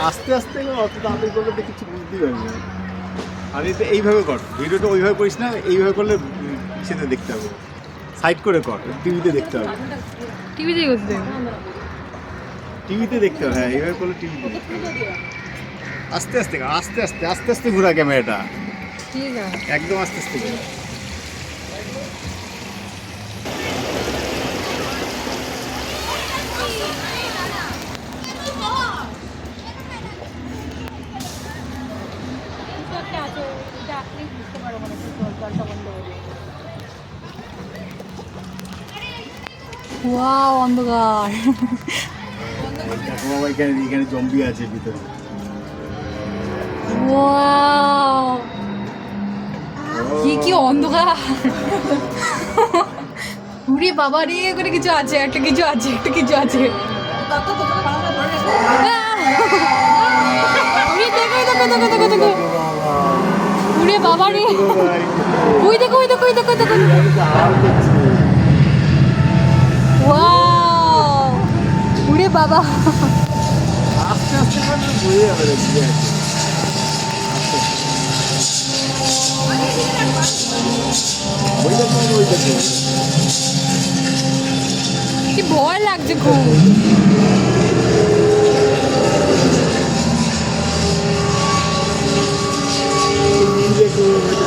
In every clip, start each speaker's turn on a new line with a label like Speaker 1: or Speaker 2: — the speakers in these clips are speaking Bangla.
Speaker 1: আস্তে আস্তে অত তাড়াতাড়ি করলে তো কিছু বুঝতেই পারবি না। আর এটা এইভাবে কর, ভিডিওটা ওইভাবে করিস না, এইভাবে করলে সেটা দেখতে হবে, সাইড করে কর, টিভিতে দেখতে হবে।
Speaker 2: টিভিতেই করতে দেবে।
Speaker 1: টিভিতে দেখতে হবে, হ্যাঁ এইভাবে করলে টিভিতে দেখতে হবে। আস্তে আস্তে আস্তে আস্তে আস্তে আস্তে ঘোরা ক্যামেরাটা,
Speaker 2: ঠিক আছে।
Speaker 1: একদম আস্তে আস্তে ঘোরা।
Speaker 2: ওয়াও, অন্ধকার।
Speaker 1: দেখো বাবা, এখানে এখানে জম্বি আছে ভিতরে।
Speaker 2: ওয়াও, কি অন্ধকার। উরে বাবা রে, করে কিছু আছে, একটা কিছু আছে, একটা কিছু আছে। উরে দেখো দেখো দেখো দেখো দেখো, উরে বাবা রে, ওই দেখো ওই দেখো ওই দেখো দেখো। ওয়াও, উরে বাবা।
Speaker 1: আস্তে আস্তে করে ঘুরে যাবে রে, ঘুরে আছে। ওই দেখো ওই দেখো,
Speaker 2: কি ভয় লাগছে খুব।
Speaker 1: ওই দেখো, ওই দেখো,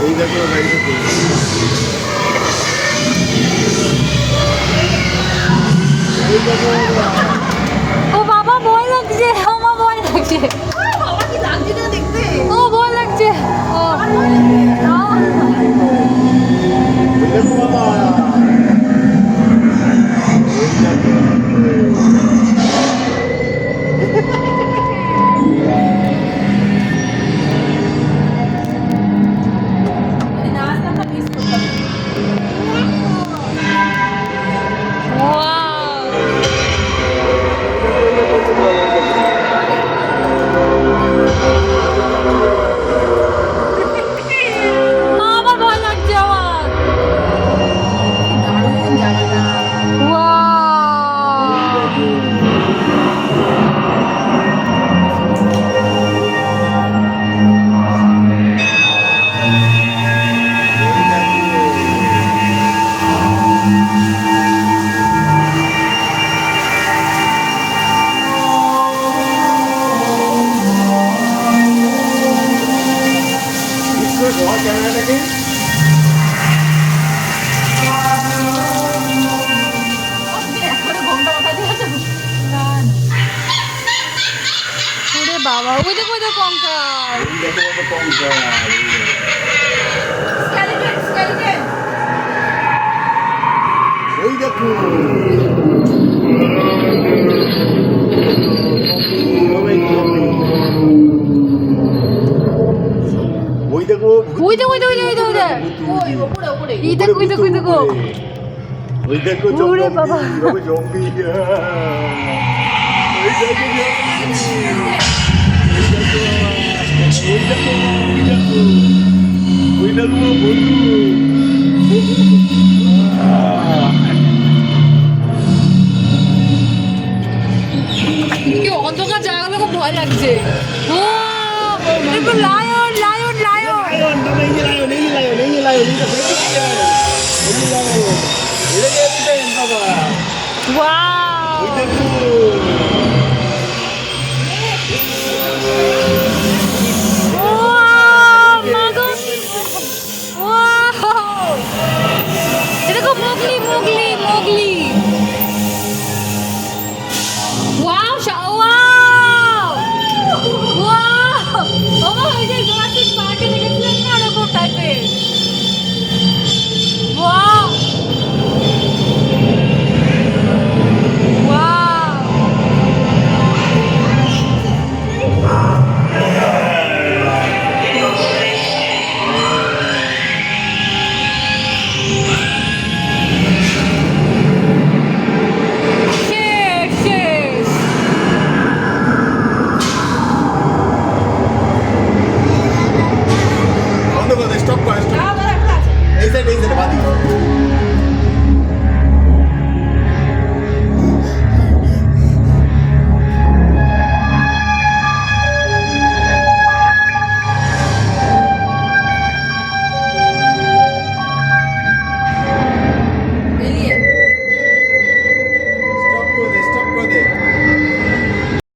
Speaker 1: এই দেখো এই দেখো। এই দেখো
Speaker 2: ও বাবা, ভয় লাগছে, আমার ভয় লাগছে। ও ভয় লাগছে। ও
Speaker 1: ওই দেখো বাবা, ওই দেখো।
Speaker 2: আমার ভয় লাগছে আমার।
Speaker 1: ক্যামেরাটাকে
Speaker 2: ওরে বাবা, ওই দেখো ওই দেখো কঙ্কাল।
Speaker 1: ওই দেখো, ওই দেখো,
Speaker 2: ওই দেখো ওই দেখো ওই দেখো ওই দেখো। এই দেখো ওই দেখো ওই দেখো।
Speaker 1: ওই দেখো
Speaker 2: ওরে বাবা।
Speaker 1: জম্বি, ওই দেখো ওই দেখো বন্ধু।
Speaker 2: কি অন্ধকার জায়গাগুলো খুব ভয় লাগছে। ও দেখো, lion lion lion. Wow, wow মাগো, ওয়াও। এরকম Mowgli Mowgli Mowgli. Wow wow wow. বাবা, ওই যে জোরাসিক পার্কে দেখেছিলেন না, এরকম টাইপের। Wow wow.
Speaker 1: সাইড বাদি